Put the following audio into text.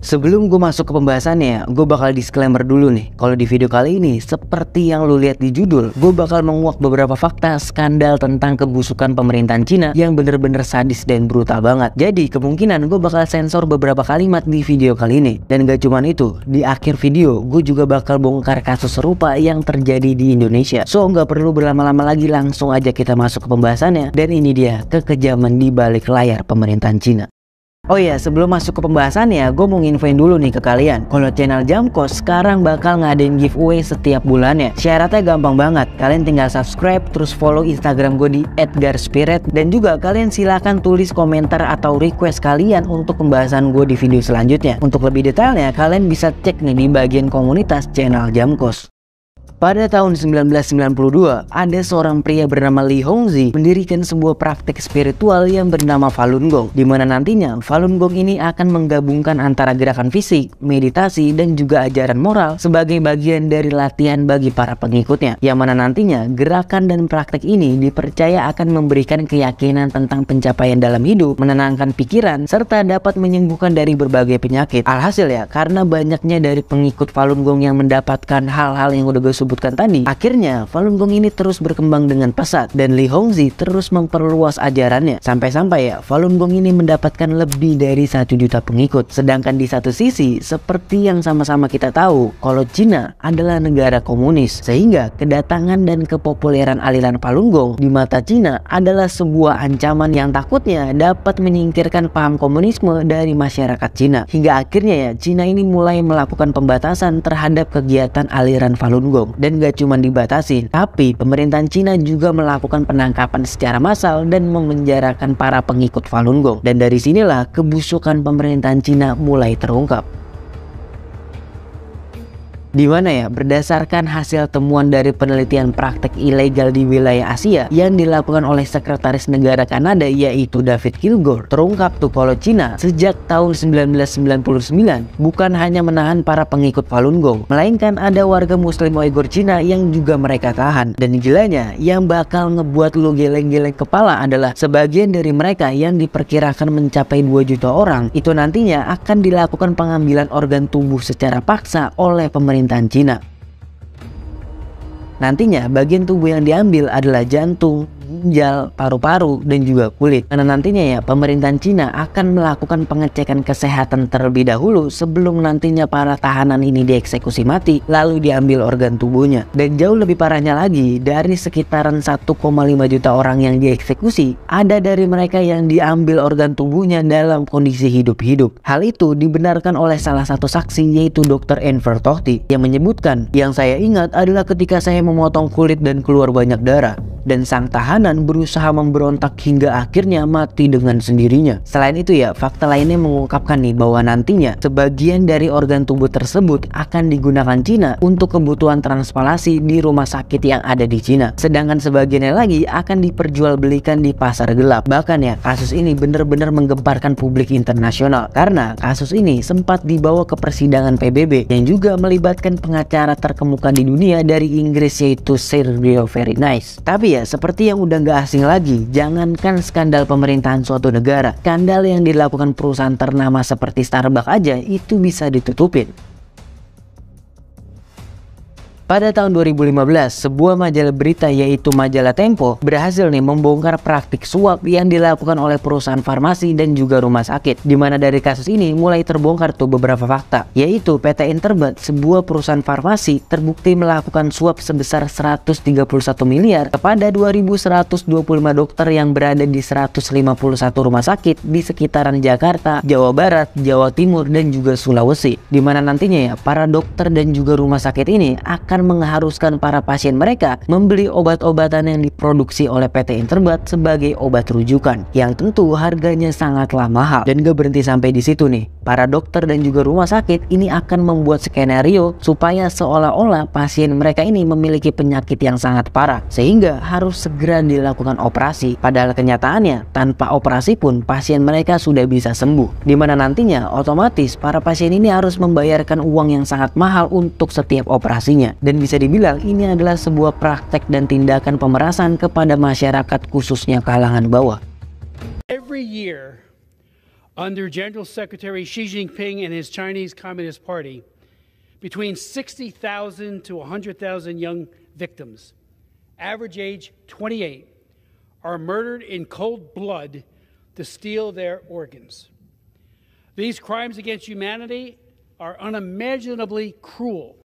Sebelum gue masuk ke pembahasannya, gue bakal disclaimer dulu nih. Kalau di video kali ini, seperti yang lu lihat di judul, gue bakal menguak beberapa fakta skandal tentang kebusukan pemerintahan Cina yang bener-bener sadis dan brutal banget. Jadi kemungkinan gue bakal sensor beberapa kalimat di video kali ini. Dan gak cuman itu, di akhir video gue juga bakal bongkar kasus serupa yang terjadi di Indonesia. So gak perlu berlama-lama lagi, langsung aja kita masuk ke pembahasannya. Dan ini dia kekejaman di balik layar pemerintahan Cina. Oh iya, sebelum masuk ke pembahasannya, gue mau nginfoin dulu nih ke kalian. Kalau channel Jamkos sekarang bakal ngadain giveaway setiap bulannya. Syaratnya gampang banget. Kalian tinggal subscribe, terus follow Instagram gue di @garspirit. Dan juga kalian silahkan tulis komentar atau request kalian untuk pembahasan gue di video selanjutnya. Untuk lebih detailnya, kalian bisa cek nih di bagian komunitas channel Jamkos. Pada tahun 1992, ada seorang pria bernama Li Hongzhi mendirikan sebuah praktik spiritual yang bernama Falun Gong, di mana nantinya Falun Gong ini akan menggabungkan antara gerakan fisik, meditasi, dan juga ajaran moral sebagai bagian dari latihan bagi para pengikutnya, yang mana nantinya gerakan dan praktik ini dipercaya akan memberikan keyakinan tentang pencapaian dalam hidup, menenangkan pikiran, serta dapat menyembuhkan dari berbagai penyakit. Alhasil ya, karena banyaknya dari pengikut Falun Gong yang mendapatkan hal-hal yang udah gue sebutkan tadi, akhirnya Falun Gong ini terus berkembang dengan pesat dan Li Hongzhi terus memperluas ajarannya sampai-sampai ya Falun Gong ini mendapatkan lebih dari 1 juta pengikut. Sedangkan di satu sisi, seperti yang sama-sama kita tahu, kalau Cina adalah negara komunis, sehingga kedatangan dan kepopuleran aliran Falun Gong di mata Cina adalah sebuah ancaman yang takutnya dapat menyingkirkan paham komunisme dari masyarakat Cina. Hingga akhirnya ya Cina ini mulai melakukan pembatasan terhadap kegiatan aliran Falun Gong. Dan gak cuma dibatasi, tapi pemerintahan Cina juga melakukan penangkapan secara massal dan memenjarakan para pengikut Falun Gong. Dan dari sinilah kebusukan pemerintahan Cina mulai terungkap. Di mana ya, berdasarkan hasil temuan dari penelitian praktek ilegal di wilayah Asia yang dilakukan oleh Sekretaris Negara Kanada yaitu David Kilgour, terungkap tuh kalau Cina sejak tahun 1999 bukan hanya menahan para pengikut Falun Gong, melainkan ada warga muslim Uighur Cina yang juga mereka tahan. Dan gilanya, yang bakal ngebuat lu geleng-geleng kepala adalah sebagian dari mereka yang diperkirakan mencapai 2 juta orang itu nantinya akan dilakukan pengambilan organ tubuh secara paksa oleh pemerintah Cina. Nantinya bagian tubuh yang diambil adalah jantung, ginjal, paru-paru, dan juga kulit. Karena nantinya ya pemerintahan Cina akan melakukan pengecekan kesehatan terlebih dahulu sebelum nantinya para tahanan ini dieksekusi mati lalu diambil organ tubuhnya. Dan jauh lebih parahnya lagi, dari sekitaran 1,5 juta orang yang dieksekusi, ada dari mereka yang diambil organ tubuhnya dalam kondisi hidup-hidup. Hal itu dibenarkan oleh salah satu saksi yaitu Dr. Enver Tohti yang menyebutkan, "Yang saya ingat adalah ketika saya memotong kulit dan keluar banyak darah, dan sang tahanan berusaha memberontak hingga akhirnya mati dengan sendirinya." Selain itu ya, fakta lainnya mengungkapkan nih bahwa nantinya sebagian dari organ tubuh tersebut akan digunakan Cina untuk kebutuhan transplantasi di rumah sakit yang ada di Cina. Sedangkan sebagiannya lagi akan diperjualbelikan di pasar gelap. Bahkan ya, kasus ini benar-benar menggemparkan publik internasional karena kasus ini sempat dibawa ke persidangan PBB yang juga melibatkan pengacara terkemuka di dunia dari Inggris yaitu Sir Leo Very Nice. Tapi ya, seperti yang udah gak asing lagi, jangankan skandal pemerintahan suatu negara, skandal yang dilakukan perusahaan ternama seperti Starbucks aja itu bisa ditutupin. Pada tahun 2015, sebuah majalah berita yaitu majalah Tempo berhasil nih membongkar praktik suap yang dilakukan oleh perusahaan farmasi dan juga rumah sakit. Dimana dari kasus ini mulai terbongkar tuh beberapa fakta, yaitu PT Interbet, sebuah perusahaan farmasi, terbukti melakukan suap sebesar 131 miliar kepada 2.125 dokter yang berada di 151 rumah sakit di sekitaran Jakarta, Jawa Barat, Jawa Timur, dan juga Sulawesi. Dimana nantinya ya para dokter dan juga rumah sakit ini akan mengharuskan para pasien mereka membeli obat-obatan yang diproduksi oleh PT Interbet sebagai obat rujukan yang tentu harganya sangatlah mahal. Dan gak berhenti sampai di situ nih, para dokter dan juga rumah sakit ini akan membuat skenario supaya seolah-olah pasien mereka ini memiliki penyakit yang sangat parah sehingga harus segera dilakukan operasi, padahal kenyataannya tanpa operasi pun pasien mereka sudah bisa sembuh. Dimana nantinya otomatis para pasien ini harus membayarkan uang yang sangat mahal untuk setiap operasinya. Dan bisa dibilang ini adalah sebuah praktek dan tindakan pemerasan kepada masyarakat khususnya kalangan bawah. Every year, Under General Secretary Xi Jinping and his Chinese Communist Party, between 60,000 to 100,000 young victims, average age 28, are murdered in cold blood to steal their organs. These crimes against humanity are unimaginably cruel.